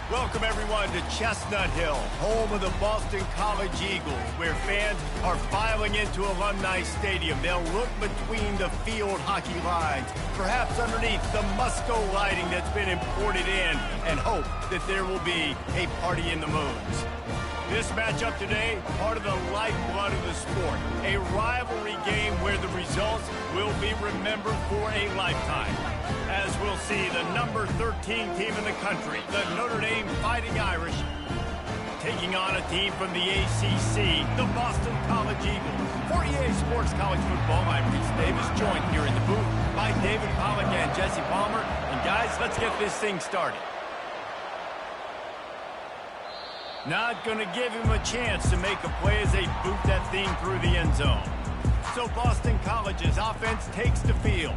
Welcome, everyone, to Chestnut Hill, home of the Boston College Eagles, where fans are filing into Alumni Stadium. They'll look between the field hockey lines, perhaps underneath the Musco lighting that's been imported in, and hope that there will be a party in the moons. This matchup today, part of the lifeblood of the sport, a rivalry game where the results will be remembered for a lifetime. As we'll see, the number 13 team in the country, the Notre Dame Fighting Irish, taking on a team from the ACC, the Boston College Eagles. For EA Sports College Football, I'm Reese Davis, joined here in the booth by David Pollack and Jesse Palmer. And guys, let's get this thing started. Not going to give him a chance to make a play as they boot that thing through the end zone. So Boston College's offense takes the field.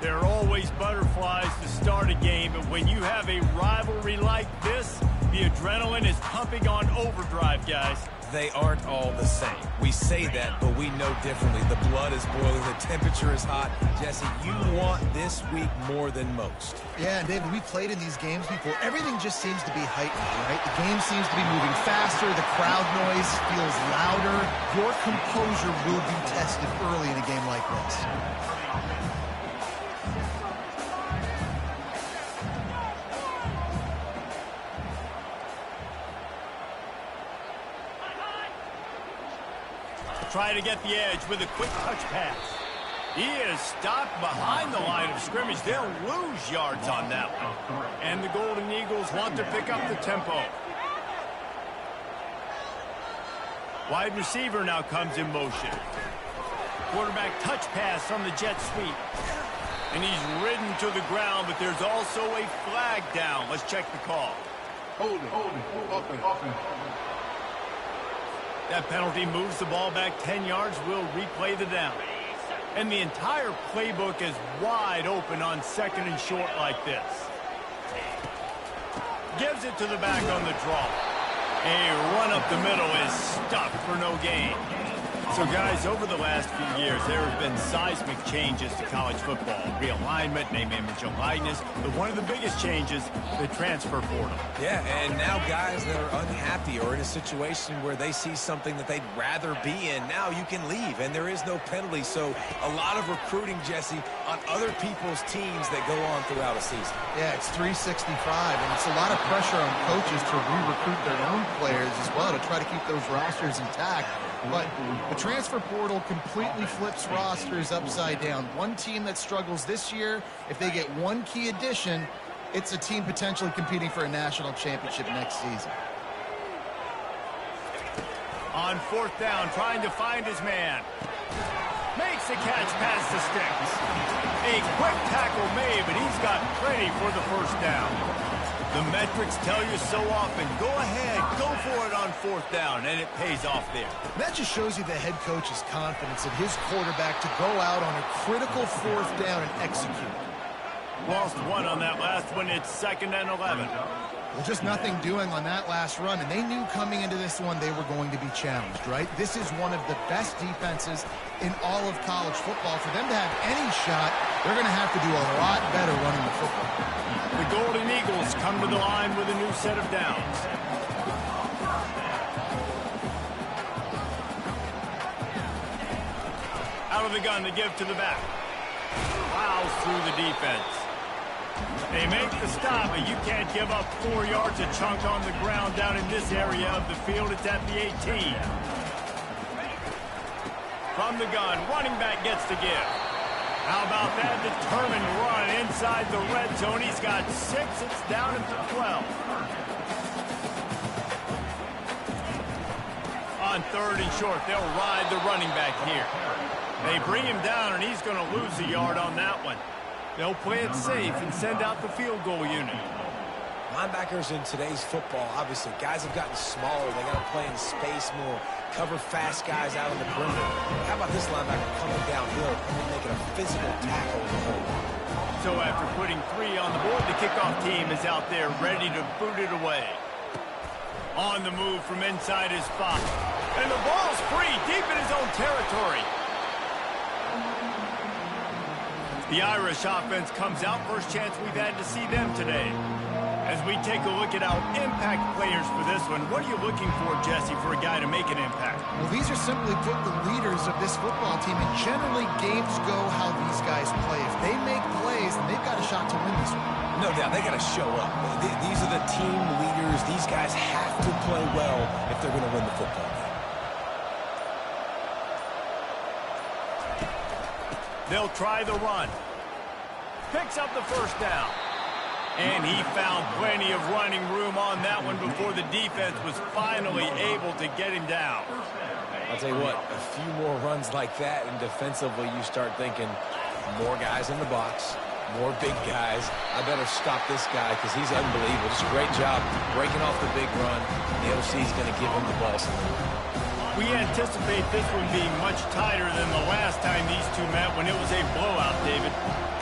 There are always butterflies to start a game, but when you have a rivalry like this, the adrenaline is pumping on overdrive, guys. They aren't all the same. We say that, but we know differently. The blood is boiling, the temperature is hot. Jesse, you want this week more than most. Yeah, and David, we played in these games before. Everything just seems to be heightened, right? The game seems to be moving faster. The crowd noise feels louder. Your composure will be tested early in a game like this. Try to get the edge with a quick touch pass. He is stopped behind the line of scrimmage. They'll lose yards on that one. And the Golden Eagles want to pick up the tempo. Wide receiver now comes in motion. Quarterback touch pass on the jet sweep. And he's ridden to the ground, but there's also a flag down. Let's check the call. Hold it. That penalty moves the ball back 10 yards. We'll replay the down. And the entire playbook is wide open on second and short like this. Gives it to the back on the draw. A run up the middle is stuffed for no gain. So, guys, over the last few years, there have been seismic changes to college football. Realignment, name, image, and likeness. But one of the biggest changes, the transfer portal. Yeah, and now guys that are unhappy or in a situation where they see something that they'd rather be in, now you can leave, and there is no penalty. So a lot of recruiting, Jesse, on other people's teams that go on throughout a season. Yeah, it's 365, and it's a lot of pressure on coaches to re-recruit their own players as well to try to keep those rosters intact. But the transfer portal completely flips rosters upside down. One team that struggles this year, if they get one key addition, it's a team potentially competing for a national championship next season. On fourth down, trying to find his man. Makes the catch past the sticks. A quick tackle made, but he's got plenty for the first down. The metrics tell you so often, go ahead, go for it on fourth down, and it pays off there. That just shows you the head coach's confidence in his quarterback to go out on a critical fourth down and execute. Lost one on that last one. It's 2nd and 11. Well, just nothing doing on that last run, and they knew coming into this one they were going to be challenged, right? This is one of the best defenses in all of college football. For them to have any shot, they're going to have to do a lot better running the football. The Golden Eagles come to the line with a new set of downs. Out of the gun to give to the back. Plows through the defense. They make the stop, but you can't give up 4 yards a chunk on the ground down in this area of the field. It's at the 18. From the gun, running back gets to give. How about that determined run inside the red zone? He's got 6. It's down at the 12. On third and short, they'll ride the running back here. They bring him down, and he's going to lose a yard on that one. They'll play it safe and send out the field goal unit. Linebackers in today's football, obviously, guys have gotten smaller. They got to play in space more, cover fast guys out on the perimeter. How about this linebacker coming downhill and making a physical tackle in the hole? So after putting 3 on the board, the kickoff team is out there ready to boot it away. On the move from inside his spot. And the ball's free, deep in his own territory. The Irish offense comes out. First chance we've had to see them today. As we take a look at our impact players for this one, what are you looking for, Jesse, for a guy to make an impact? Well, these are simply put the leaders of this football team, and generally games go how these guys play. If they make plays, then they've got a shot to win this one. No doubt, they got to show up. These are the team leaders. These guys have to play well if they're going to win the football game. They'll try the run. Picks up the first down. And he found plenty of running room on that one before the defense was finally able to get him down. I'll tell you what, a few more runs like that, and defensively you start thinking more guys in the box, more big guys. I better stop this guy because he's unbelievable. Just a great job breaking off the big run. The OC is going to give him the ball some more. We anticipate this one being much tighter than the last time these two met when it was a blowout, David.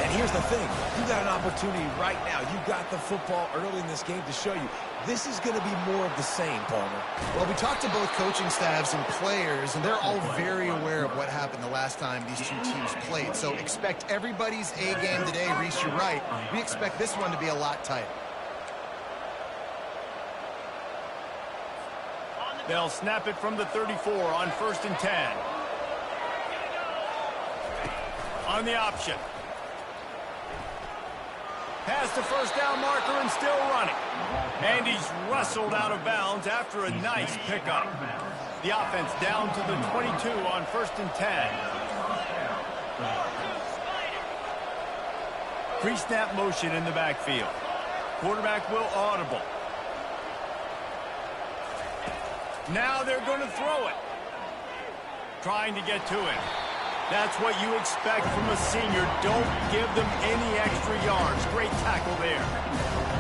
And here's the thing. You got an opportunity right now. You got the football early in this game to show you. This is going to be more of the same, Palmer. Well, we talked to both coaching staffs and players, and they're all very aware of what happened the last time these two teams played. So expect everybody's A game today. Reese, you're right. We expect this one to be a lot tighter. They'll snap it from the 34 on 1st and 10. On the option. Past the first down marker and still running. And he's wrestled out of bounds after a nice pickup. The offense down to the 22 on 1st and 10. Pre-snap motion in the backfield. Quarterback will audible. Now they're going to throw it. Trying to get to him. That's what you expect from a senior. Don't give them any extra yards. Great tackle there.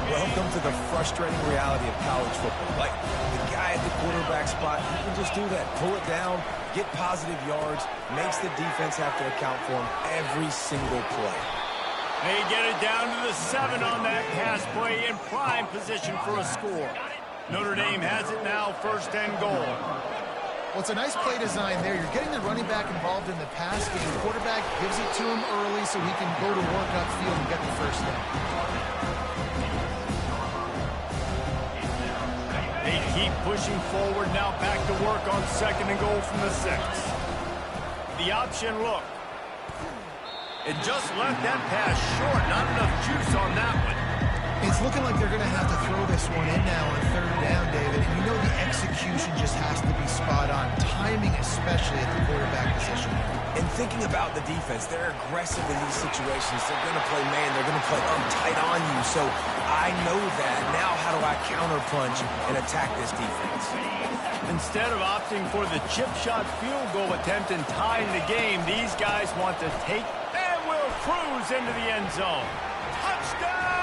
Welcome to the frustrating reality of college football. Like, the guy at the quarterback spot, he can just do that. Pull it down, get positive yards, makes the defense have to account for him every single play. They get it down to the 7 on that pass play in prime position for a score. Notre Dame has it now, 1st and goal. Well, it's a nice play design there. You're getting the running back involved in the pass game. The quarterback gives it to him early so he can go to work upfield and get the first down. They keep pushing forward, now back to work on 2nd and goal from the 6. The option look. It just left that pass short. Not enough juice on that one. It's looking like they're going to have to throw this one in now on 3rd down, David. And you know the execution just has to be spot on. Timing, especially at the quarterback position. And thinking about the defense, they're aggressive in these situations. They're going to play man. They're going to play tight on you. So I know that. Now how do I counterpunch and attack this defense? Instead of opting for the chip shot field goal attempt and tying the game, these guys want to take and will cruise into the end zone. Touchdown!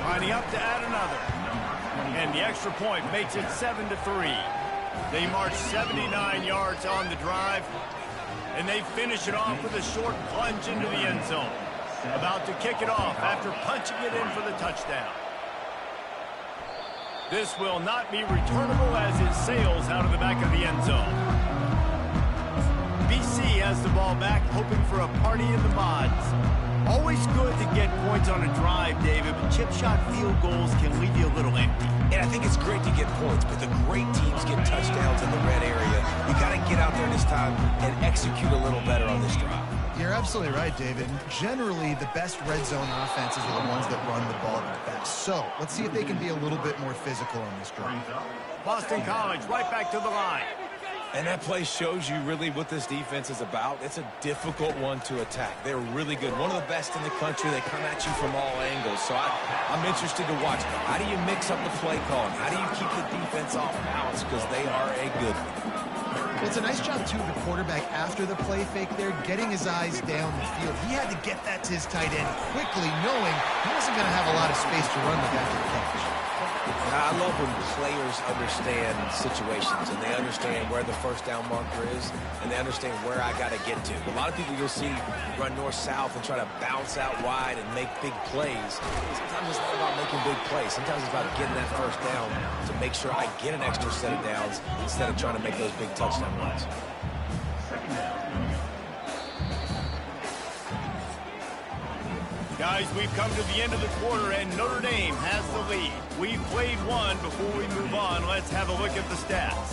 Lining up to add another. And the extra point makes it 7-3. They march 79 yards on the drive. And they finish it off with a short plunge into the end zone. About to kick it off after punching it in for the touchdown. This will not be returnable as it sails out of the back of the end zone. BC has the ball back, hoping for a party in the mods. Always good to get points on a drive, David, but chip shot field goals can leave you a little empty. And I think it's great to get points, but the great teams get touchdowns in the red area. You got to get out there this time and execute a little better on this drive. You're absolutely right, David. Generally, the best red zone offenses are the ones that run the ball the best. So let's see if they can be a little bit more physical on this drive. Boston College right back to the line. And that play shows you really what this defense is about. It's a difficult one to attack. They're really good. One of the best in the country. They come at you from all angles. So I'm interested to watch. How do you mix up the play calling? How do you keep the defense off balance? Because they are a good one. Well, it's a nice job, too, of the quarterback after the play fake there, getting his eyes down the field. He had to get that to his tight end quickly, knowing he wasn't going to have a lot of space to run with after the catch. I love when players understand situations and they understand where the first down marker is and they understand where I got to get to. A lot of people you'll see run north-south and try to bounce out wide and make big plays. Sometimes it's not about making big plays. Sometimes it's about getting that first down to make sure I get an extra set of downs instead of trying to make those big touchdown runs. Guys, we've come to the end of the quarter, and Notre Dame has the lead. We've played one. Before we move on, let's have a look at the stats.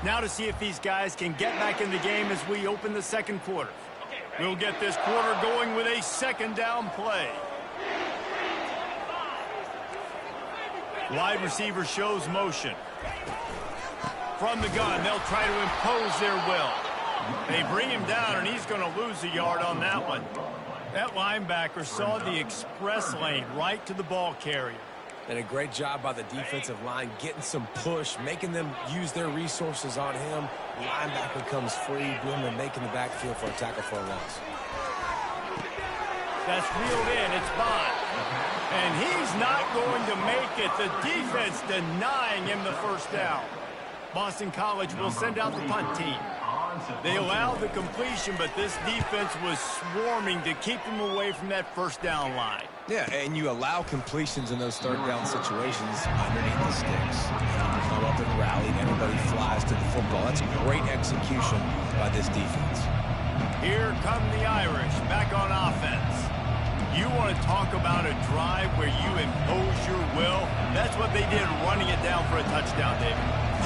Now to see if these guys can get back in the game as we open the second quarter. We'll get this quarter going with a second down play. Wide receiver shows motion. From the gun, they'll try to impose their will. They bring him down, and he's going to lose a yard on that one. That linebacker saw the express lane right to the ball carrier. And a great job by the defensive line getting some push, making them use their resources on him. Linebacker comes free, boom, and making the backfield for a tackle for a loss. That's reeled in. It's Bond. And he's not going to make it. The defense denying him the first down. Boston College will send out the punt team. They allowed the completion, but this defense was swarming to keep him away from that first down line. Yeah, and you allow completions in those third down situations underneath the sticks. You come up and rally, and everybody flies to the football. That's great execution by this defense. Here come the Irish back on offense. You want to talk about a drive where you impose your will? That's what they did, running it down for a touchdown, David.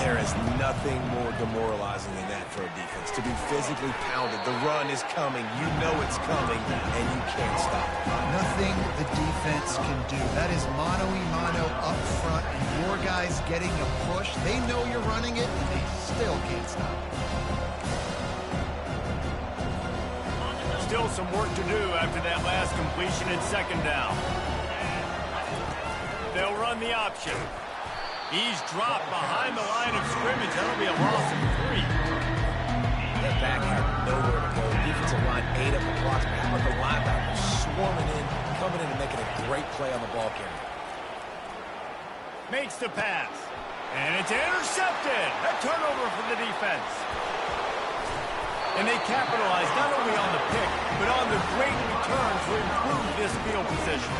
There is nothing more demoralizing than that for a defense. To be physically pounded. The run is coming. You know it's coming, and you can't stop it. Nothing the defense can do. That is mano-a-mano up front, and your guys getting a push. They know you're running it, and they still can't stop it. Still some work to do after that last completion and second down. They'll run the option. He's dropped behind the line of scrimmage. That'll be a loss of 3. That back had nowhere to go. Defensive line ate up the blocks, but the linebacker swarming in, coming in and making a great play on the ball carrier. Makes the pass. And it's intercepted. A turnover for the defense. And they capitalize not only on the pick, but on the great return to improve this field position.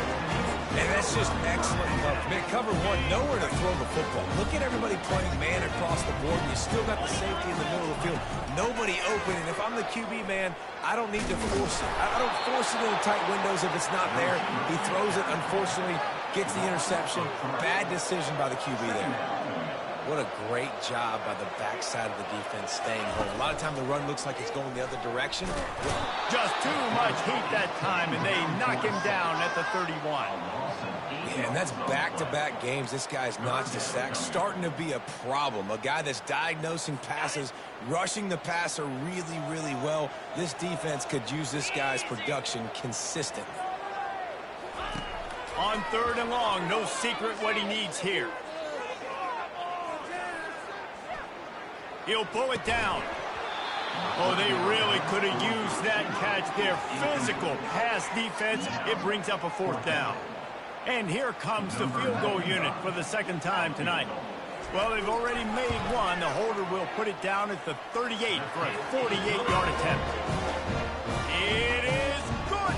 And that's just excellent coverage. Man, cover one, nowhere to throw the football. Look at everybody playing man across the board, and you still got the safety in the middle of the field. Nobody open, and if I'm the QB, man, I don't need to force it. I don't force it into tight windows if it's not there. He throws it, unfortunately, gets the interception. Bad decision by the QB there. What a great job by the backside of the defense staying home. A lot of time the run looks like it's going the other direction. Just too much heat that time, and they knock him down at the 31. Yeah, and that's back-to-back games. This guy's notched a sack, starting to be a problem. A guy that's diagnosing passes, rushing the passer really, really well. This defense could use this guy's production consistently. On third and long, no secret what he needs here. He'll pull it down. Oh, they really could have used that catch there. Physical pass defense. It brings up a fourth down. And here comes the field goal unit for the second time tonight. Well, they've already made one. The holder will put it down at the 38 for a 48-yard attempt. It is good.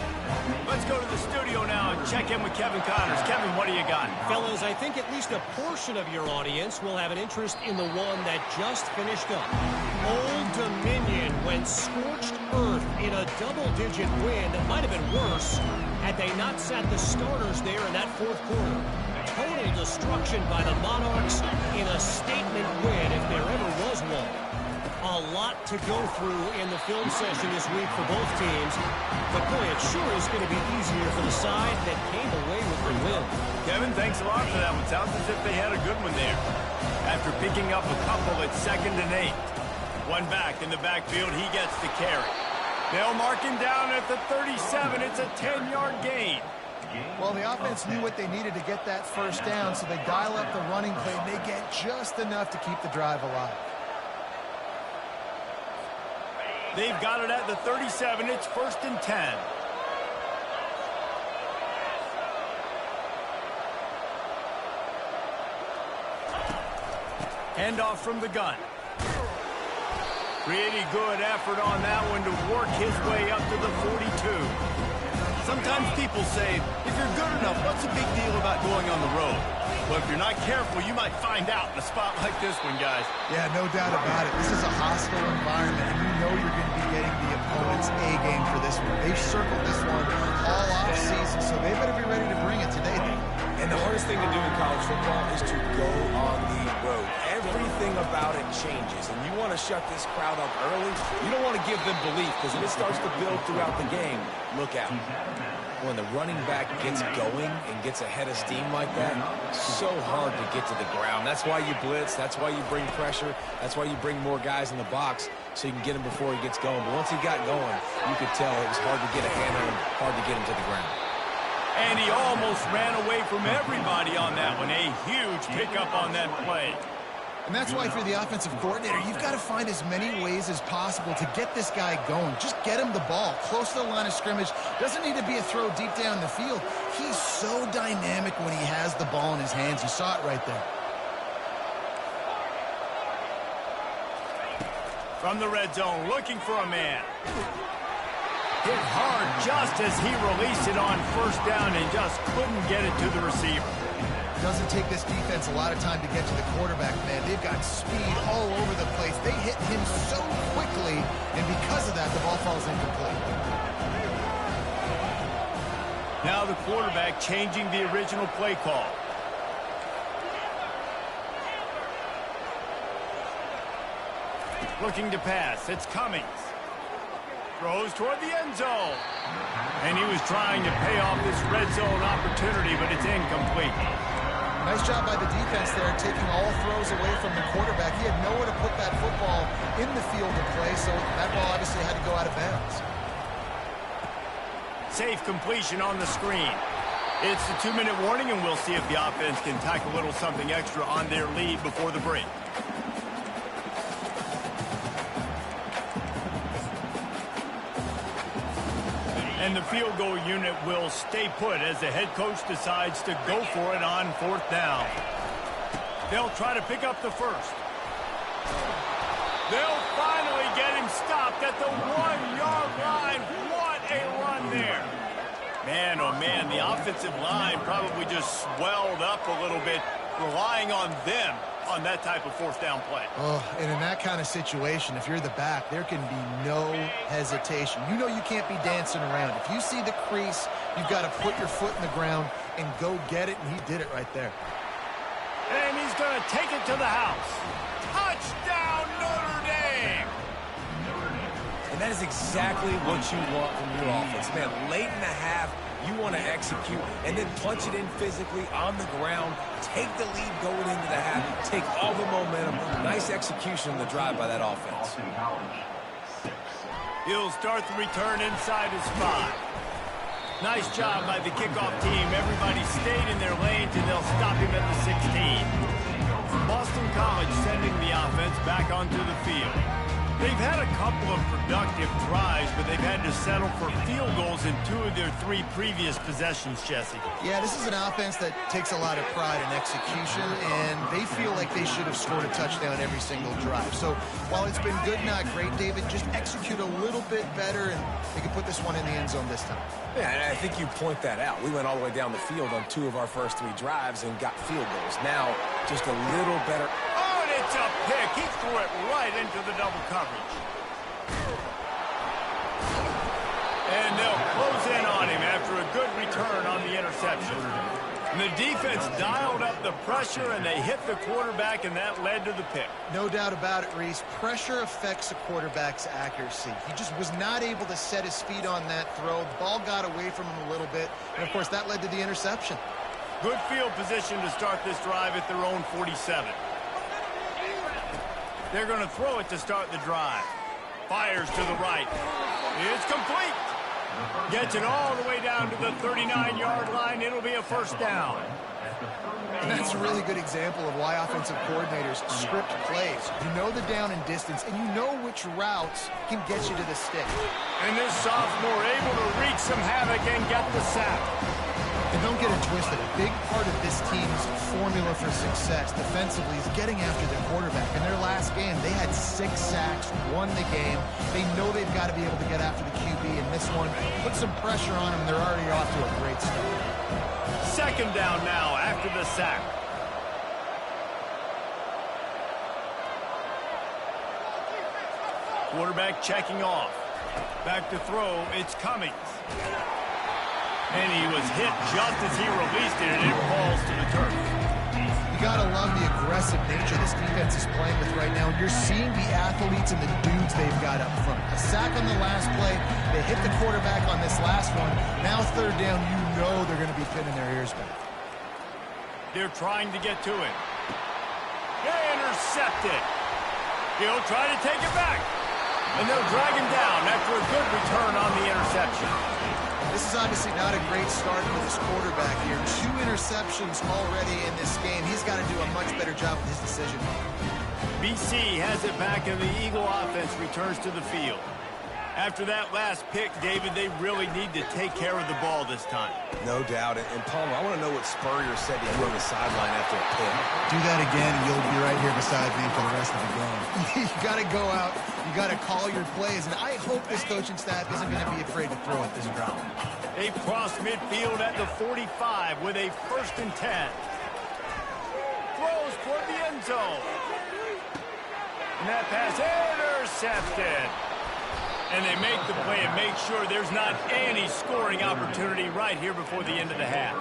Let's go to the studio now and check in with Kevin Connors. Kevin, what do you got? Fellas, I think at least a portion of your audience will have an interest in the one that just finished up. Old Dominion went scorched earth in a double-digit win that might have been worse had they not sat the starters there in that fourth quarter. Total destruction by the Monarchs in a statement win if there ever was one. A lot to go through in the film session this week for both teams. But boy, it sure is going to be easier for the side that came away with the win. Kevin, thanks a lot for that one. Sounds as if they had a good one there. After picking up a couple at 2nd and 8. One back in the backfield, he gets the carry. They'll mark him down at the 37. It's a 10-yard gain. Well, the offense knew what they needed to get that first down, so they dial up the running play, and they get just enough to keep the drive alive. They've got it at the 37. It's 1st and 10. Handoff from the gun. Pretty good effort on that one to work his way up to the 42. Sometimes people say, if you're good enough, what's the big deal about going on the road? Well, if you're not careful, you might find out in a spot like this one, guys. Yeah, no doubt about it. This is a hostile environment, and you know you're going to be getting the opponent's A game for this one. They've circled this one all off-season, so they better be ready to bring it today. And the hardest thing to do in college football is to go on the road. Everything about it changes, and you want to shut this crowd up early. You don't want to give them belief, because if it starts to build throughout the game, look out. When the running back gets going and gets ahead of steam like that, so hard to get to the ground. That's why you blitz. That's why you bring pressure. That's why you bring more guys in the box so you can get him before he gets going. But once he got going, you could tell it was hard to get a hand on him, hard to get him to the ground. And he almost ran away from everybody on that one. A huge pickup on that play. And that's why, if you're the offensive coordinator, you've got to find as many ways as possible to get this guy going. Just get him the ball close to the line of scrimmage. Doesn't need to be a throw deep down the field. He's so dynamic when he has the ball in his hands. You saw it right there. From the red zone, looking for a man. Hit hard just as he released it on first down and just couldn't get it to the receiver. Doesn't take this defense a lot of time to get to the quarterback, man. They've got speed all over the place. They hit him so quickly, and because of that, the ball falls incomplete. Now the quarterback changing the original play call. Looking to pass. It's Cummings. Throws toward the end zone. And he was trying to pay off this red zone opportunity, but it's incomplete. Nice job by the defense there, taking all throws away from the quarterback. He had nowhere to put that football in the field to play, so that ball obviously had to go out of bounds. Safe completion on the screen. It's the 2-minute warning, and we'll see if the offense can tack a little something extra on their lead before the break. And the field goal unit will stay put as the head coach decides to go for it on fourth down. They'll try to pick up the first. They'll finally get him stopped at the 1-yard line. What a run there. Man, oh man, the offensive line probably just swelled up a little bit, relying on them on that type of fourth down play. Oh, and in that kind of situation, if you're the back, there can be no hesitation. You know you can't be dancing around. If you see the crease, you've got to put your foot in the ground and go get it, and he did it right there. And he's going to take it to the house. Touchdown, Notre Dame! And that is exactly what you want from your offense. Man, late in the half, you want to execute and then punch it in physically on the ground, take the lead going into the half, take all the momentum. Nice execution on the drive by that offense. He'll start the return inside his 5. Nice job by the kickoff team. Everybody stayed in their lanes, and they'll stop him at the 16. Boston College sending the offense back onto the field. They've had a couple of productive drives, but they've had to settle for field goals in 2 of their 3 previous possessions, Jesse. Yeah, this is an offense that takes a lot of pride in execution, and they feel like they should have scored a touchdown every single drive. So while it's been good, not great, David, just execute a little bit better, and they can put this one in the end zone this time. Yeah, and I think you point that out. We went all the way down the field on 2 of our first 3 drives and got field goals. Now, just a little better. It's a pick. He threw it right into the double coverage. And they'll close in on him after a good return on the interception. And the defense dialed up the pressure, and they hit the quarterback, and that led to the pick. No doubt about it, Reese. Pressure affects a quarterback's accuracy. He just was not able to set his feet on that throw. The ball got away from him a little bit, and, of course, that led to the interception. Good field position to start this drive at their own 47. They're going to throw it to start the drive. Fires to the right. It's complete. Gets it all the way down to the 39-yard line. It'll be a first down. And that's a really good example of why offensive coordinators script plays. You know the down and distance, and you know which routes can get you to the stick. And this sophomore able to wreak some havoc and get the sack. And don't get it twisted. A big part of this team's formula for success defensively is getting after the quarterback. In their last game, they had 6 sacks, won the game. They know they've got to be able to get after the QB, and this one, put some pressure on them. They're already off to a great start. Second down now after the sack. Quarterback checking off. Back to throw, it's Cummings. And he was hit just as he released it, and it falls to the turf. You got to love the aggressive nature this defense is playing with right now. You're seeing the athletes and the dudes they've got up front. A sack on the last play. They hit the quarterback on this last one. Now third down, you know they're going to be pinning their ears back. They're trying to get to it. They intercept it. He'll try to take it back. And they'll drag him down after a good return on the interception. This is obviously not a great start for this quarterback here. 2 interceptions already in this game. He's got to do a much better job with his decision. BC has it back, and the Eagle offense returns to the field. After that last pick, David, they really need to take care of the ball this time. No doubt. And Palmer, I want to know what Spurrier said to you on the sideline after a pick. Do that again, and you'll be right here beside me for the rest of the game. You got to go out. You got to call your plays, and I hope this coaching staff isn't going to be afraid to throw at this drought. They cross midfield at the 45 with a 1st and 10. Throws toward the end zone. And that pass intercepted. And they make the play and make sure there's not any scoring opportunity right here before the end of the half.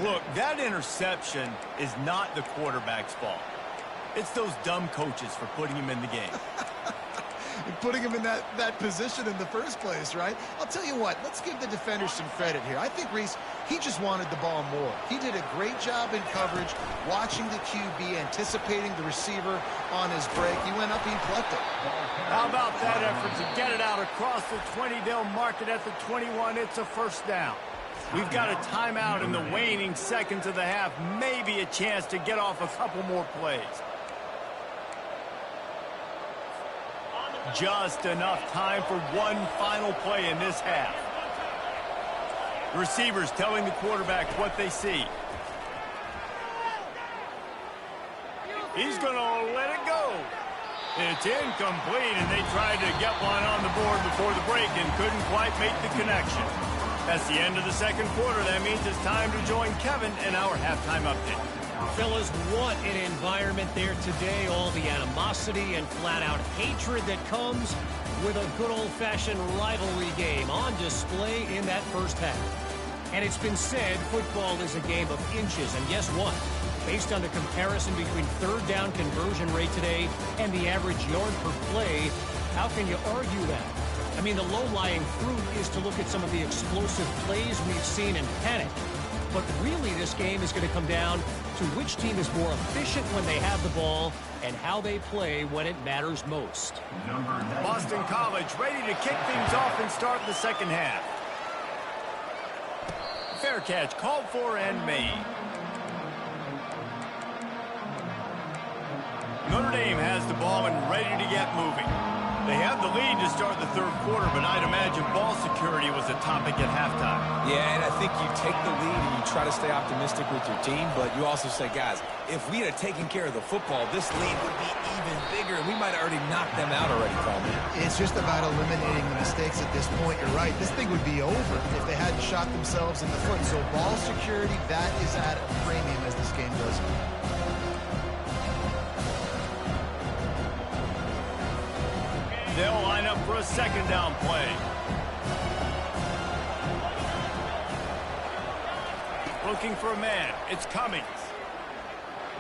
Look, that interception is not the quarterback's fault. It's those dumb coaches for putting him in the game. Putting him in that position in the first place, right? I'll tell you what, let's give the defenders some credit here. I think Reese, he just wanted the ball more. He did a great job in coverage, watching the QB, anticipating the receiver on his break. He went up, he plucked it. How about that effort to get it out across the 20? They'll mark it at the 21. It's a 1st down. We've got a timeout in the waning seconds of the half. Maybe a chance to get off a couple more plays. Just enough time for one final play in this half. Receivers telling the quarterback what they see. He's going to let it go. It's incomplete, and they tried to get one on the board before the break and couldn't quite make the connection. That's the end of the second quarter. That means it's time to join Kevin in our halftime update. Fellas, what an environment there today. All the animosity and flat-out hatred that comes with a good old-fashioned rivalry game on display in that first half. And it's been said football is a game of inches. And guess what? Based on the comparison between third down conversion rate today and the average yard per play, how can you argue that? I mean, the low-lying fruit is to look at some of the explosive plays we've seen and panic. But really, this game is going to come down to which team is more efficient when they have the ball and how they play when it matters most. Boston College ready to kick things off and start the second half. Fair catch called for and made. Notre Dame has the ball and ready to get moving. They have the lead to start the third quarter, but I'd imagine ball security was a topic at halftime. Yeah, and I think you take the lead and you try to stay optimistic with your team, but you also say, guys, if we had taken care of the football, this lead would be even bigger, and we might have already knocked them out already, Coleman. It's just about eliminating the mistakes at this point. You're right. This thing would be over if they hadn't shot themselves in the foot. So ball security, that is at a premium as this game goes on. They'll line up for a second down play. Looking for a man. It's Cummings.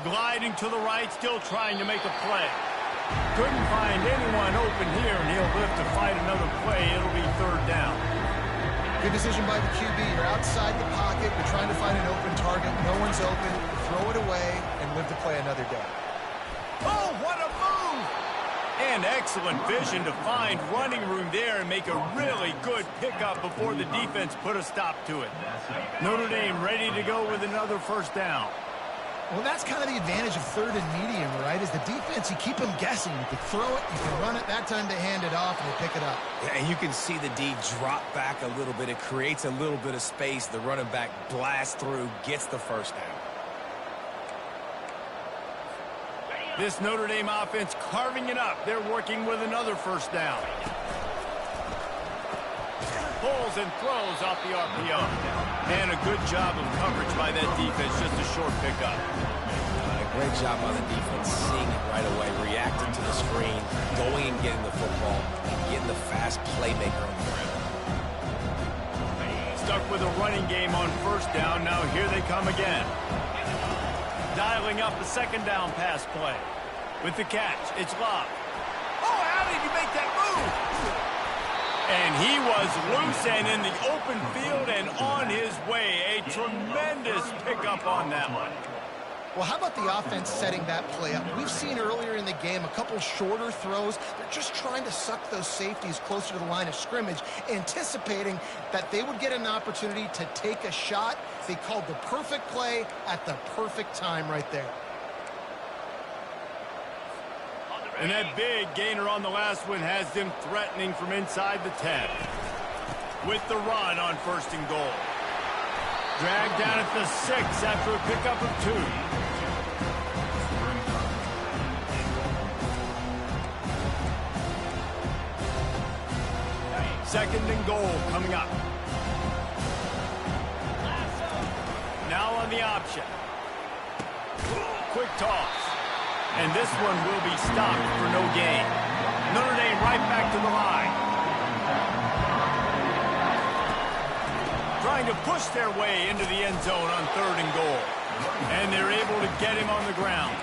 Gliding to the right, still trying to make a play. Couldn't find anyone open here, and he'll live to fight another play. It'll be third down. Good decision by the QB. You're outside the pocket. You're trying to find an open target. No one's open. Throw it away and live to play another day. Oh, what a move! And excellent vision to find running room there and make a really good pickup before the defense put a stop to it. Notre Dame ready to go with another first down. Well, that's kind of the advantage of third and medium, right? Is the defense, you keep them guessing. You can throw it, you can run it. That time they hand it off and they pick it up. Yeah, and you can see the D drop back a little bit. It creates a little bit of space. The running back blasts through, gets the first down. This Notre Dame offense carving it up. They're working with another first down. pulls and throws off the RPO. And a good job of coverage by that defense, just a short pickup. Great job on the defense, seeing it right away, reacting to the screen, going and getting the football, and getting the fast playmaker on the ground. Stuck with a running game on first down. Now here they come again. Dialing up a second down pass play. With the catch, it's Love. Oh, how did he make that move? And he was loose and in the open field and on his way. A tremendous pickup on that one. Well, how about the offense setting that play up? We've seen earlier in the game a couple shorter throws. They're just trying to suck those safeties closer to the line of scrimmage, anticipating that they would get an opportunity to take a shot. They called the perfect play at the perfect time right there. And that big gainer on the last one has them threatening from inside the 10. With the run on first and goal. Dragged down at the 6 after a pickup of 2. Second and goal coming up. Now on the option. Quick toss. And this one will be stopped for no gain. Notre Dame right back to the line. Trying to push their way into the end zone on third and goal. And they're able to get him on the ground.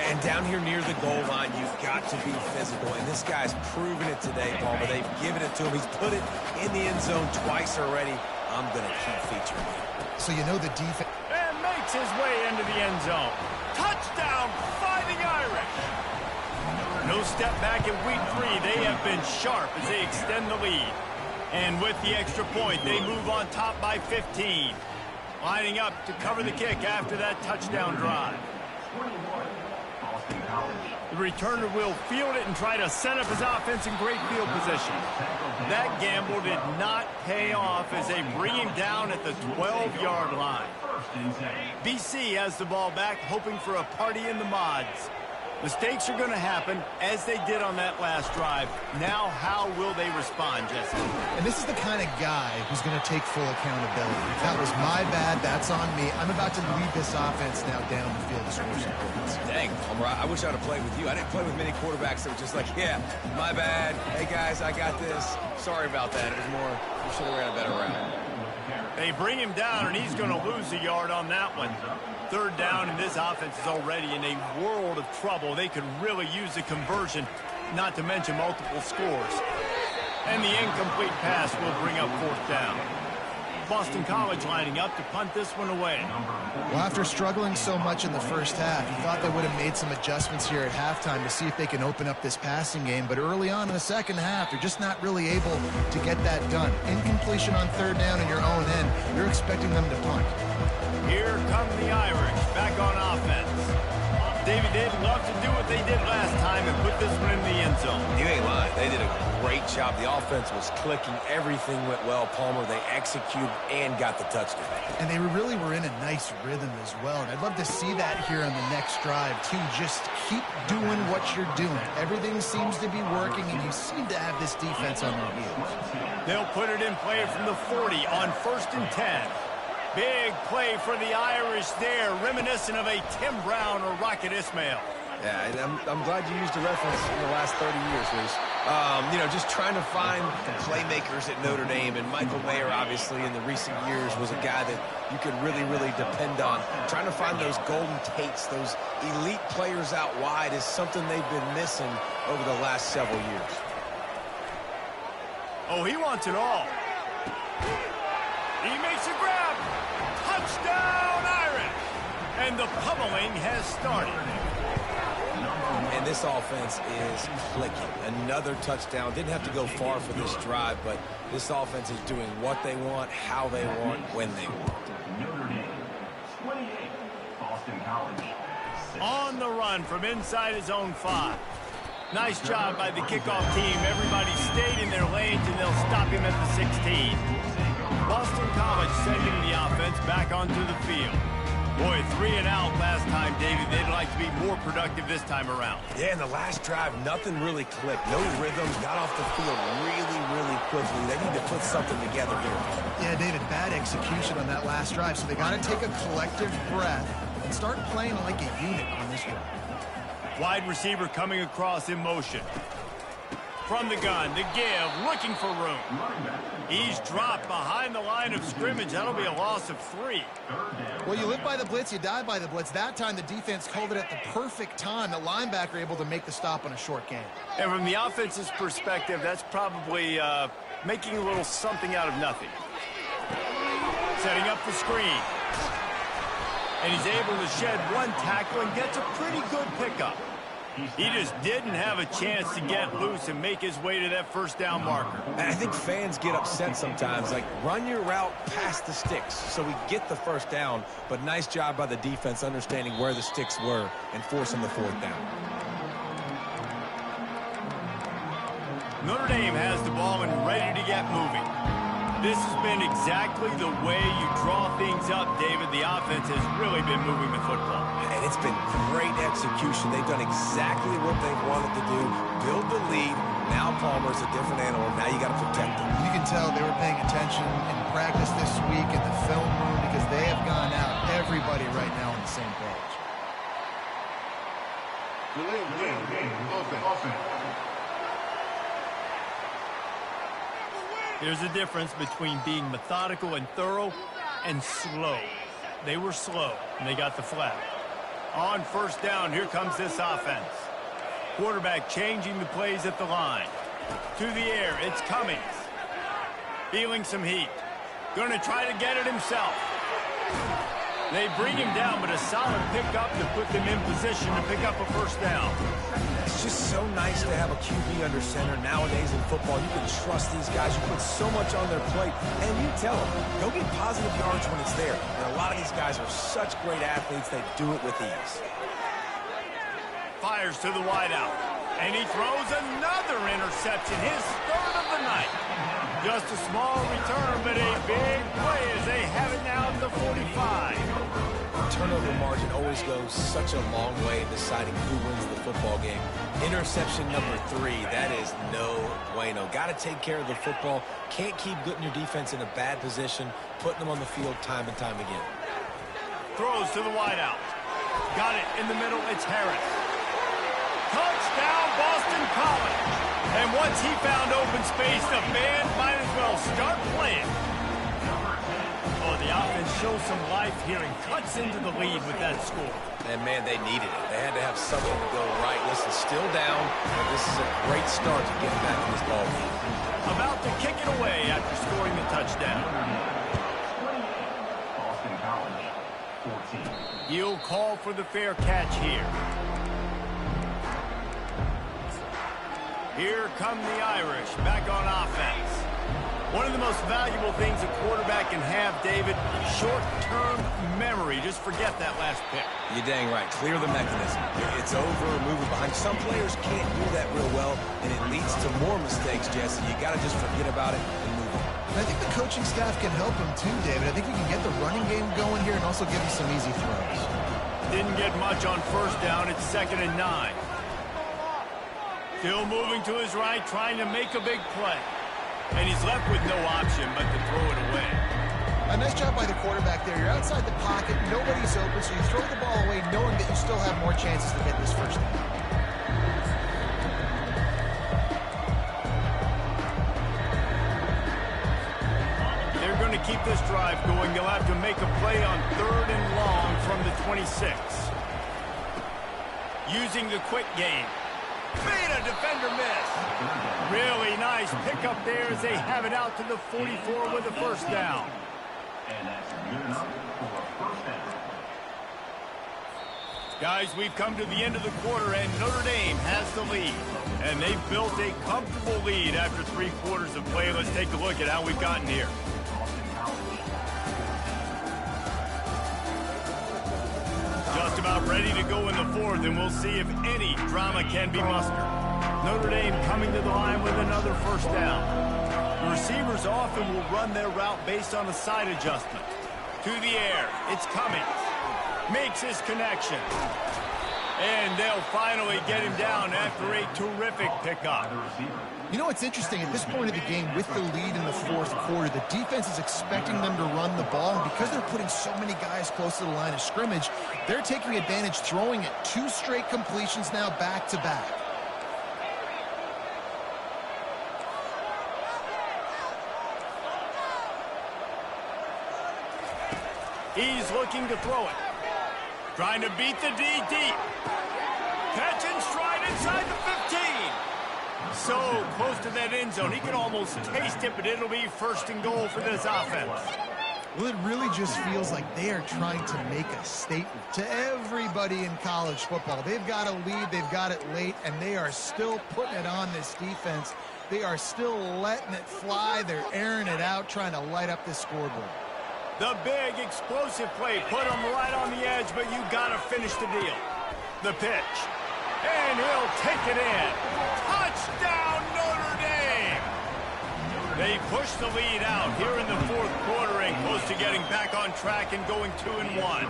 And down here near the goal line, you've got to be physical. And this guy's proven it today, Palmer. They've given it to him. He's put it in the end zone twice already. I'm going to keep featuring him. So you know the defense. And makes his way into the end zone. Touchdown, Fighting Irish. No step back in week 3. They have been sharp as they extend the lead. And with the extra point, they move on top by 15. Lining up to cover the kick after that touchdown drive. The returner will field it and try to set up his offense in great field position. That gamble did not pay off as they bring him down at the 12-yard line. BC has the ball back, hoping for a party in the mods. Mistakes are going to happen, as they did on that last drive. Now, how will they respond, Jesse? And this is the kind of guy who's going to take full accountability. That was my bad. That's on me. I'm about to lead this offense now down the field to score some points. Dang, Palmer, I wish I would have played with you. I didn't play with many quarterbacks that were just like, yeah, my bad. Hey, guys, I got this. Sorry about that. It was more, we should have ran a better route. They bring him down, and he's going to lose a yard on that one. Third down, and this offense is already in a world of trouble. They could really use a conversion, not to mention multiple scores. And the incomplete pass will bring up fourth down. Boston College lining up to punt this one away. Well, after struggling so much in the first half, you thought they would have made some adjustments here at halftime to see if they can open up this passing game. But early on in the second half, they're just not really able to get that done. Incompletion on third down in your own end, you're expecting them to punt. Here come the Irish back on offense. Davey, they'd love to do what they did last time and put this one in the end zone. You ain't lying. They did a great job. The offense was clicking. Everything went well. Palmer, they executed and got the touchdown. And they really were in a nice rhythm as well. And I'd love to see that here on the next drive, too. Just keep doing what you're doing. Everything seems to be working, and you seem to have this defense on their heels. They'll put it in play from the 40 on 1st and 10. Big play for the Irish there, reminiscent of a Tim Brown or Rocket Ismail. Yeah, and I'm glad you used the reference in the last 30 years, Reese. You know, just trying to find playmakers at Notre Dame, and Michael Mayer, obviously, in the recent years, was a guy that you could really, really depend on. Trying to find those golden Tates, those elite players out wide is something they've been missing over the last several years. Oh, he wants it all. He makes a grab. Touchdown, Irish! And the pummeling has started. And this offense is clicking. Another touchdown. Didn't have to go far for this drive, but this offense is doing what they want, how they want, when they want. Notre Dame, 28, Boston College. On the run from inside his own 5. Nice job by the kickoff team. Everybody stayed in their lanes, and they'll stop him at the 16. Boston College sending the offense back onto the field. Boy, 3 and out last time, David. They'd like to be more productive this time around. Yeah, in the last drive, nothing really clicked. No rhythm, got off the field really quickly. They need to put something together here. Yeah, David, bad execution on that last drive, so they got to take a collective breath and start playing like a unit on this drive. Wide receiver coming across in motion. From the gun, the give, looking for room. He's dropped behind the line of scrimmage. That'll be a loss of 3. Well, you live by the blitz, you die by the blitz. That time, the defense called it at the perfect time. The linebacker able to make the stop on a short gain. And from the offense's perspective, that's probably making a little something out of nothing. Setting up the screen. And he's able to shed 1 tackle and gets a pretty good pickup. He just didn't have a chance to get loose and make his way to that first down marker. And I think fans get upset sometimes, like run your route past the sticks so we get the first down, but nice job by the defense understanding where the sticks were and forcing the 4th down. Notre Dame has the ball and ready to get moving. This has been exactly the way you draw things up, David. The offense has really been moving the football. And it's been great execution. They've done exactly what they've wanted to do. Build the lead. Now Palmer's a different animal. Now you got to protect him. You can tell they were paying attention in practice this week in the film room because they have gone out, everybody right now on the same page. There's a difference between being methodical and thorough and slow. They were slow, and they got the flag. On first down, here comes this offense. Quarterback changing the plays at the line. To the air, it's Cummings. Feeling some heat. Going to try to get it himself. They bring him down, but a solid pickup to put them in position to pick up a first down. It's just so nice to have a QB under center. Nowadays in football, you can trust these guys. You put so much on their plate, and you tell them, go get positive yards when it's there. And a lot of these guys are such great athletes, they do it with ease. Fires to the wideout, and he throws another interception, his 3rd of the night. Just a small return, but a big play as they have it now at the 45. Turnover margin always goes such a long way in deciding who wins the football game. Interception number 3, that is no bueno. Got to take care of the football. Can't keep putting your defense in a bad position, putting them on the field time and time again. Throws to the wideout. Got it in the middle, it's Harris. Touchdown, Boston College. And once he found open space, the band might as well start playing. Oh, the offense shows some life here and cuts into the lead with that score. And, man, they needed it. They had to have something to go right. Listen, still down, but this is a great start to get back in this ball game. About to kick it away after scoring the touchdown. Boston College, 14. He'll call for the fair catch here. Here come the Irish back on offense. One of the most valuable things a quarterback can have, David, short-term memory. Just forget that last pick. You're dang right. Clear the mechanism. It's over, move it behind. Some players can't do that real well, and it leads to more mistakes, Jesse. You got to just forget about it and move on. And I think the coaching staff can help him too, David. I think we can get the running game going here and also give him some easy throws. Didn't get much on first down. It's 2nd and 9. Still moving to his right, trying to make a big play. And he's left with no option but to throw it away. A nice job by the quarterback there. You're outside the pocket, nobody's open, so you throw the ball away knowing that you still have more chances to get this first down. They're going to keep this drive going. They'll have to make a play on 3rd and long from the 26. Using the quick game. Made a defender miss. Really nice pickup there as they have it out to the 44 with a first down. And that's good enough for a first down. Guys, we've come to the end of the quarter, and Notre Dame has the lead. And they've built a comfortable lead after 3 quarters of play. Let's take a look at how we've gotten here. Just about ready to go in the 4th, and we'll see if any drama can be mustered. Notre Dame coming to the line with another first down. The receivers often will run their route based on a side adjustment. To the air, it's Cummings. makes his connection. And they'll finally get him down after a terrific pickup. You know what's interesting? At this point of the game, with the lead in the fourth quarter, the defense is expecting them to run the ball. And because they're putting so many guys close to the line of scrimmage, they're taking advantage, throwing it 2 straight completions now back-to-back. He's looking to throw it. Trying to beat the D deep. Catch and stride inside the 15. So close to that end zone. He can almost taste it, but it'll be first and goal for this offense. Well, it really just feels like they are trying to make a statement to everybody in college football. They've got a lead, they've got it late, and they are still putting it on this defense. They are still letting it fly. They're airing it out, trying to light up this scoreboard. The big explosive play put him right on the edge, but you got to finish the deal. The pitch. And he'll take it in. Touchdown, Notre Dame! They push the lead out here in the fourth quarter and close to getting back on track and going 2-1.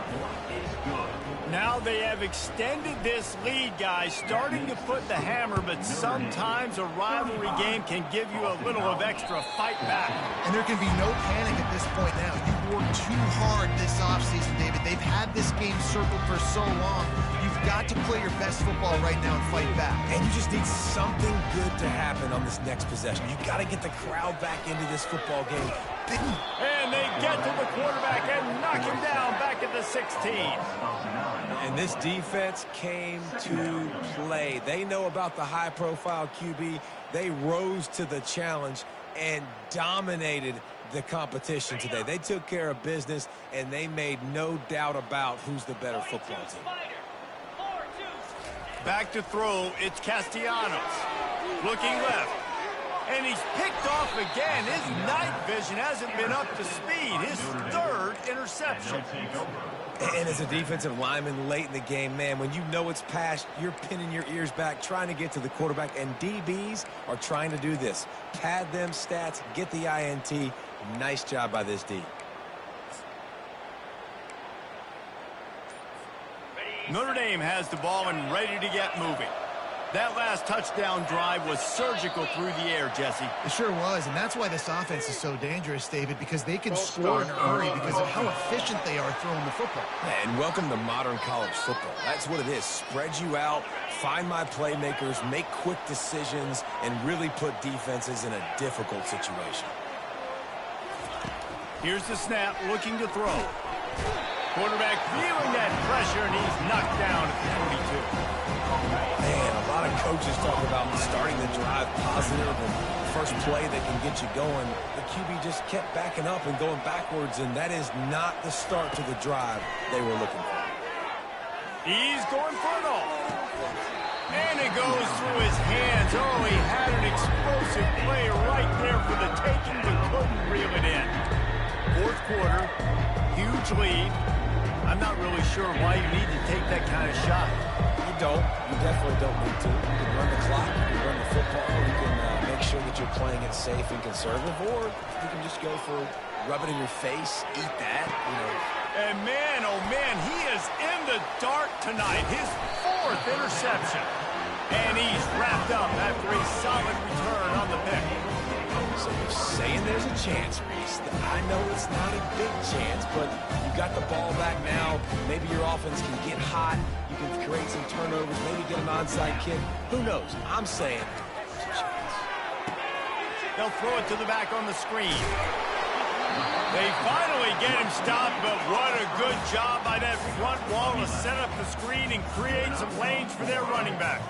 Now they have extended this lead, guys, starting to put the hammer, but sometimes a rivalry game can give you a little of extra fight back. And there can be no panic at this point now. You've worked too hard this offseason, David. They've had this game circled for so long. You've got to play your best football right now and fight back. And you just need something good to happen on this next possession. You got to get the crowd back into this football game. And they get to the quarterback and knock him down back at the 16. And this defense came to play. They know about the high-profile QB. They rose to the challenge and dominated the competition today. They took care of business, and they made no doubt about who's the better football team. Back to throw, it's Castellanos. Looking left. And he's picked off again. His night vision hasn't been up to speed. His 3rd interception. And as a defensive lineman late in the game, man, when you know it's past, you're pinning your ears back, trying to get to the quarterback. And DBs are trying to do this. Pad them stats, get the INT. Nice job by this D. Notre Dame has the ball and ready to get moving. That last touchdown drive was surgical through the air, Jesse. It sure was, and that's why this offense is so dangerous, David, because they can score in a hurry because of how efficient they are throwing the football. And welcome to modern college football. That's what it is. Spread you out, find my playmakers, make quick decisions, and really put defenses in a difficult situation. Here's the snap, looking to throw. Quarterback feeling that pressure, and he's knocked down at the 42. Man, a lot of coaches talk about starting the drive positive and first play that can get you going. The QB just kept backing up and going backwards, and that is not the start to the drive they were looking for. He's going for it all. And it goes through his hands. Oh, he had an explosive play right there for the taking, but couldn't reel it in. Fourth quarter, huge lead. I'm not really sure why you need to take that kind of shot. You don't. You definitely don't need to. You can run the clock, you can run the football, you can make sure that you're playing it safe and conservative, or you can just go for rub it in your face, eat that, you know. And man, oh man, he is in the dark tonight. His 4th interception. And he's wrapped up after a solid return on the pick. So you're saying there's a chance, Reese. I know it's not a big chance, but you got the ball back now. Maybe your offense can get hot. You can create some turnovers, maybe get an onside kick. Who knows? I'm saying there's a chance. They'll throw it to the back on the screen. They finally get him stopped, but what a good job by that front wall to set up the screen and create some lanes for their running back.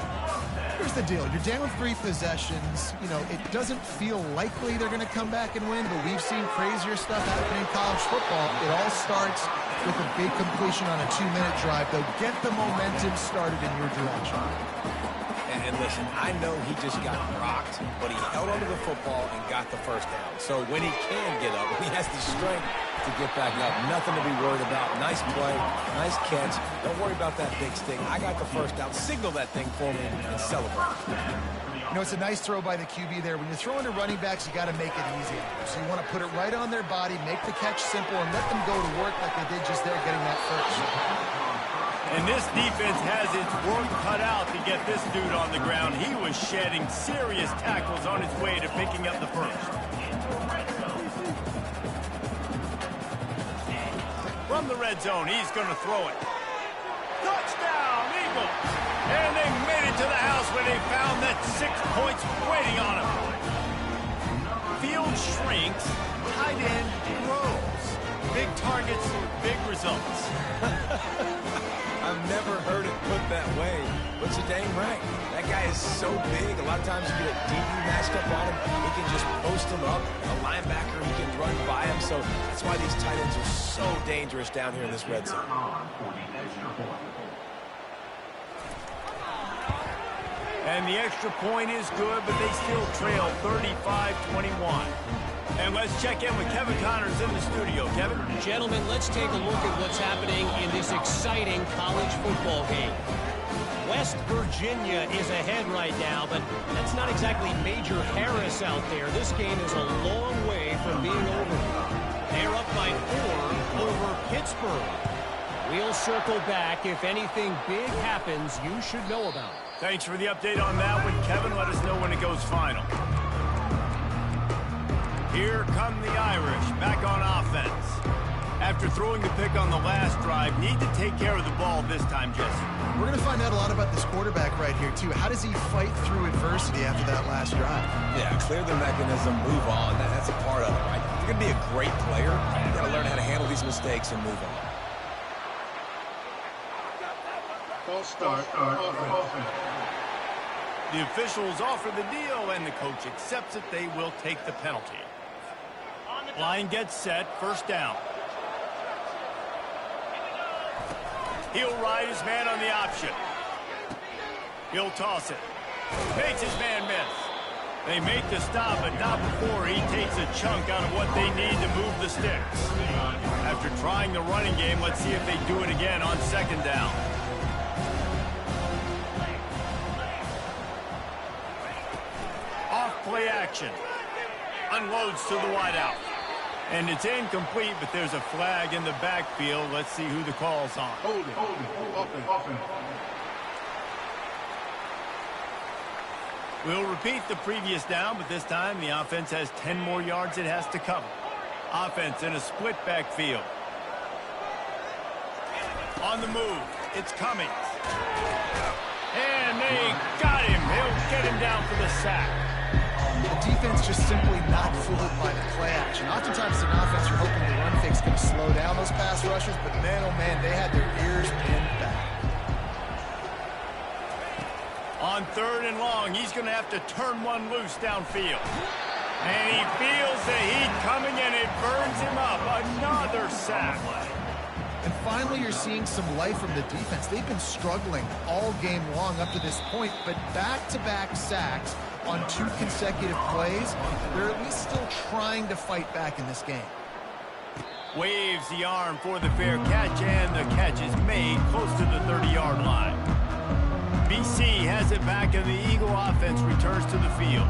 Here's the deal. You're down 3 possessions. You know, it doesn't feel likely they're going to come back and win, but we've seen crazier stuff happen in college football. It all starts with a big completion on a 2-minute drive. They'll get the momentum started in your direction. And and listen, I know he just got rocked, but he held onto the football and got the first down. So when he can get up, he has the strength to get back up. Nothing to be worried about. Nice play, nice catch. Don't worry about that big stick. I got the first down. Signal that thing for me and celebrate. You know, it's a nice throw by the QB there. When you're throwing to running backs, you got to make it easy. So you want to put it right on their body, make the catch simple, and let them go to work like they did just there, getting that first. And this defense has its work cut out to get this dude on the ground. He was shedding serious tackles on his way to picking up the first. From the red zone, he's going to throw it. Touchdown, Eagles! And they made it to the house where they found that 6 points waiting on them. Field shrinks, tight end grows. Big targets, big results. I've never heard it put that way, but you're dang right. That guy is so big. A lot of times you get a DB matched up on him. He can just post him up. A linebacker, he can run by him. So that's why these tight ends are so dangerous down here in this red zone. And the extra point is good, but they still trail 35-21. And let's check in with Kevin Connors in the studio. Kevin? Gentlemen, let's take a look at what's happening in this exciting college football game. West Virginia is ahead right now, but that's not exactly Major Harris out there. This game is a long way from being over. They're up by 4 over Pittsburgh. We'll circle back. If anything big happens, you should know about it. Thanks for the update on that one, Kevin. Let us know when it goes final. Here come the Irish, back on offense. After throwing the pick on the last drive, need to take care of the ball this time, Jesse. We're going to find out a lot about this quarterback right here, too. How does he fight through adversity after that last drive? Yeah, clear the mechanism, move on. That's a part of it, right? If you're going to be a great player, you got to learn how to handle these mistakes and move on. False start. Offense. The officials offer the deal, and the coach accepts it. They will take the penalty. Line gets set, first down. He'll ride his man on the option. He'll toss it. Makes his man miss. They make the stop, but not before he takes a chunk out of what they need to move the sticks. After trying the running game, let's see if they do it again on second down. Off play action. Unloads to the wideout. And it's incomplete, but there's a flag in the backfield. Let's see who the call's on. Hold it. Offense. We'll repeat the previous down, but this time the offense has 10 more yards it has to cover. Offense in a split backfield. On the move, it's Cummings. And they got him. He'll get him down for the sack. The defense just simply not fooled by the play action. Oftentimes in offense, you're hoping the run fake's going to slow down those pass rushers, but man, oh man, they had their ears pinned back. On third and long, he's going to have to turn one loose downfield. And he feels the heat coming, and it burns him up. Another sack. And finally, you're seeing some life from the defense. They've been struggling all game long up to this point, but back-to-back sacks on 2 consecutive plays, they're at least still trying to fight back in this game. Waves the arm for the fair catch, and the catch is made close to the 30-yard line. BC has it back, and the Eagle offense returns to the field.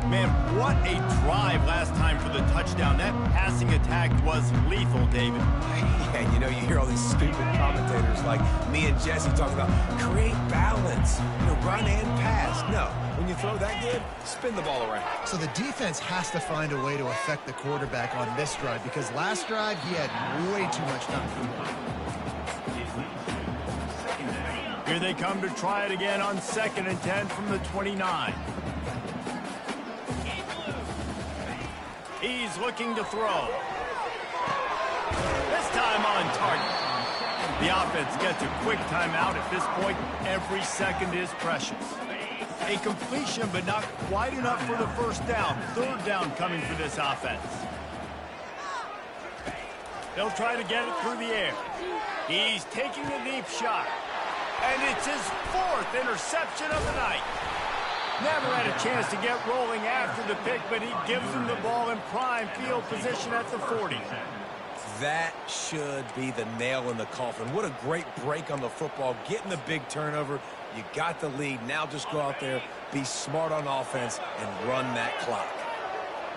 Man, what a drive last time for the touchdown. That passing attack was lethal, David. And you know, you hear all these stupid commentators like me and Jesse talking about create balance, run and pass. No, when you throw that good, spin the ball around. So the defense has to find a way to affect the quarterback on this drive, because last drive he had way too much time. Here they come to try it again on 2nd and 10 from the 29. He's looking to throw. This time on target. The offense gets a quick timeout. At this point, every second is precious. A completion, but not quite enough for the first down. Third down coming for this offense. They'll try to get it through the air. He's taking a deep shot. And it's his 4th interception of the night. Never had a chance to get rolling after the pick, but he gives him the ball in prime field position at the 40. That should be the nail in the coffin. What a great break on the football. Getting the big turnover. You got the lead. Now just go out there, be smart on offense, and run that clock.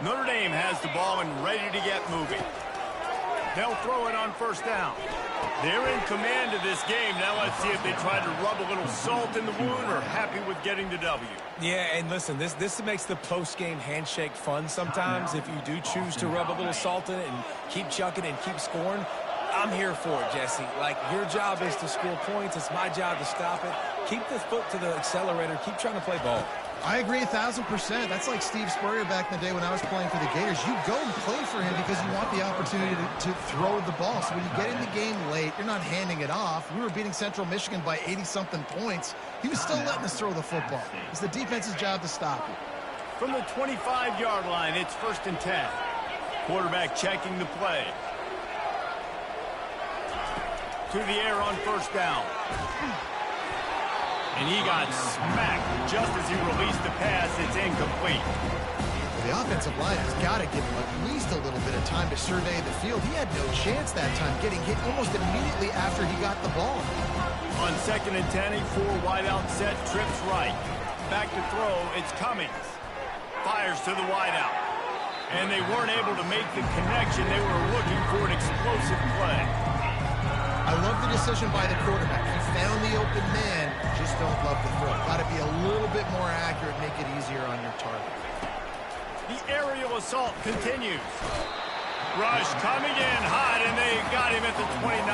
Notre Dame has the ball and ready to get moving. They'll throw it on first down. They're in command of this game. Now let's see if they try to rub a little salt in the wound or happy with getting the W. Yeah, and listen, this makes the post-game handshake fun sometimes. If you do choose to rub a little salt in it and keep chucking and keep scoring, I'm here for it, Jesse. Like, your job is to score points. It's my job to stop it. Keep the foot to the accelerator. Keep trying to play ball. I agree 1,000%. That's like Steve Spurrier back in the day when I was playing for the Gators. You go and play for him because you want the opportunity to throw the ball. So when you get in the game late, you're not handing it off. We were beating Central Michigan by 80-something points. He was still letting us throw the football. It's the defense's job to stop it. From the 25-yard line, it's 1st and 10. Quarterback checking the play. To the air on first down. And he got smacked just as he released the pass. It's incomplete. The offensive line has got to give him at least a little bit of time to survey the field. He had no chance that time, getting hit almost immediately after he got the ball. On 2nd and 10, a 4-wideout set, trips right. Back to throw, it's Cummings. Fires to the wideout. And they weren't able to make the connection. They were looking for an explosive play. I love the decision by the quarterback. He found the open man, just don't love the throw. Got to be a little bit more accurate, make it easier on your target. The aerial assault continues. Rush coming in hot, and they got him at the 29.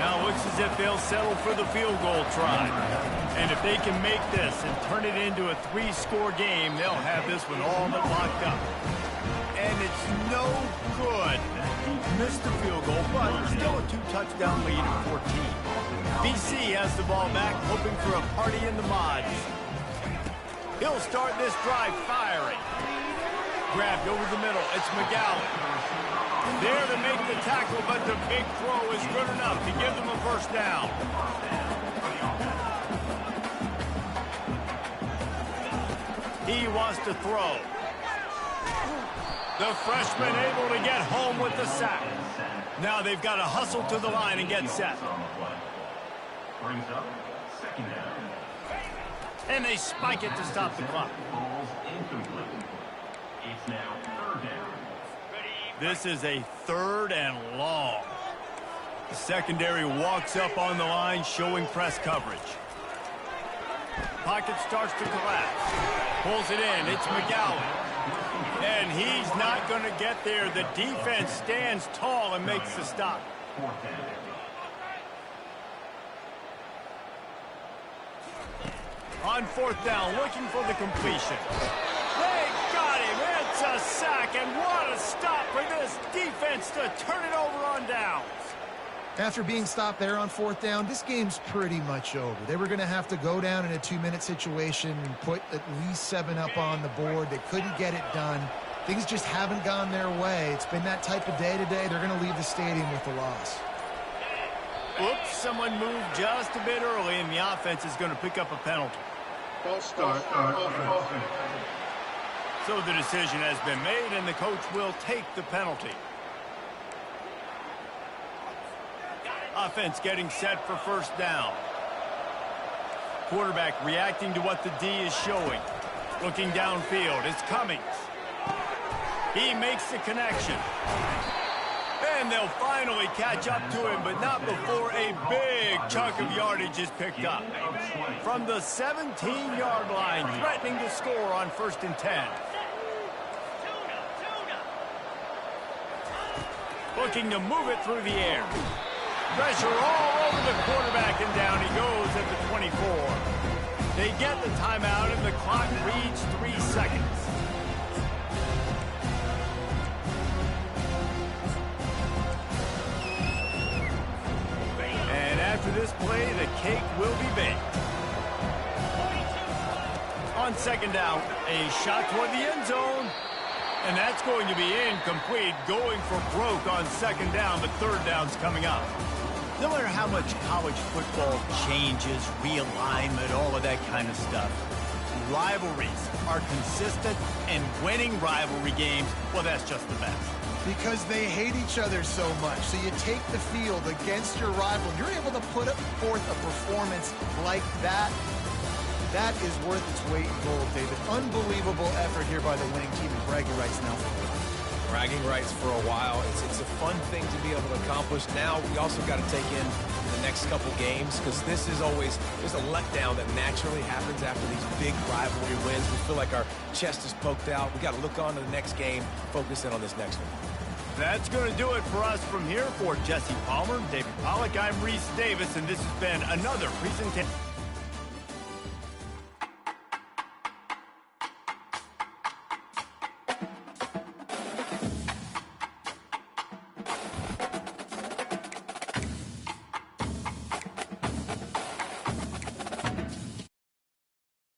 Now it looks as if they'll settle for the field goal try. And if they can make this and turn it into a 3-score game, they'll have this one all but locked up. And it's no good. Missed the field goal, but still a 2-touchdown lead at 14. BC has the ball back, hoping for a party in the mods. He'll start this drive firing. Grabbed over the middle. It's McGowan. There to make the tackle, but the big throw is good enough to give them a first down. He wants to throw. The freshman able to get home with the sack. Now they've got to hustle to the line and get set. Brings up 2nd down. And they spike it to stop the clock. Ball's incomplete. It's now 3rd down. This is a 3rd and long. The secondary walks up on the line, showing press coverage. Pocket starts to collapse. Pulls it in. It's McGowan. And he's not going to get there. The defense stands tall and makes the stop. 4th down. On 4th down, looking for the completion. They got him. It's a sack, and what a stop for this defense to turn it over on downs. After being stopped there on 4th down, this game's pretty much over. They were going to have to go down in a 2-minute situation and put at least 7 up on the board. They couldn't get it done. Things just haven't gone their way. It's been that type of day today. They're going to leave the stadium with the loss. Oops, someone moved just a bit early, and the offense is going to pick up a penalty. False start. Offense. So the decision has been made, and the coach will take the penalty. Offense getting set for first down. Quarterback reacting to what the D is showing. Looking downfield, it's Cummings. He makes the connection. And they'll finally catch up to him, but not before a big chunk of yardage is picked up. From the 17-yard line, threatening to score on 1st and 10. Looking to move it through the air. Pressure all over the quarterback, and down he goes at the 24. They get the timeout, and the clock reads 3 seconds. And after this play, the cake will be baked. On 2nd down, a shot toward the end zone. And that's going to be incomplete. Going for broke on 2nd down, but 3rd down's coming up. No matter how much college football changes, realignment, all of that kind of stuff, rivalries are consistent, and winning rivalry games, well, that's just the best. Because they hate each other so much. So you take the field against your rival, and you're able to put forth a performance like that. That is worth its weight in gold, David. Unbelievable effort here by the winning team, and bragging rights now. Bragging rights for a while. It's a fun thing to be able to accomplish. Now we also got to take in the next couple games, because this is always, there's a letdown that naturally happens after these big rivalry wins. We feel like our chest is poked out. We got to look on to the next game, focus in on this next one. That's going to do it for us from here. For Jesse Palmer, David Pollack, I'm Reese Davis, and this has been another presentation.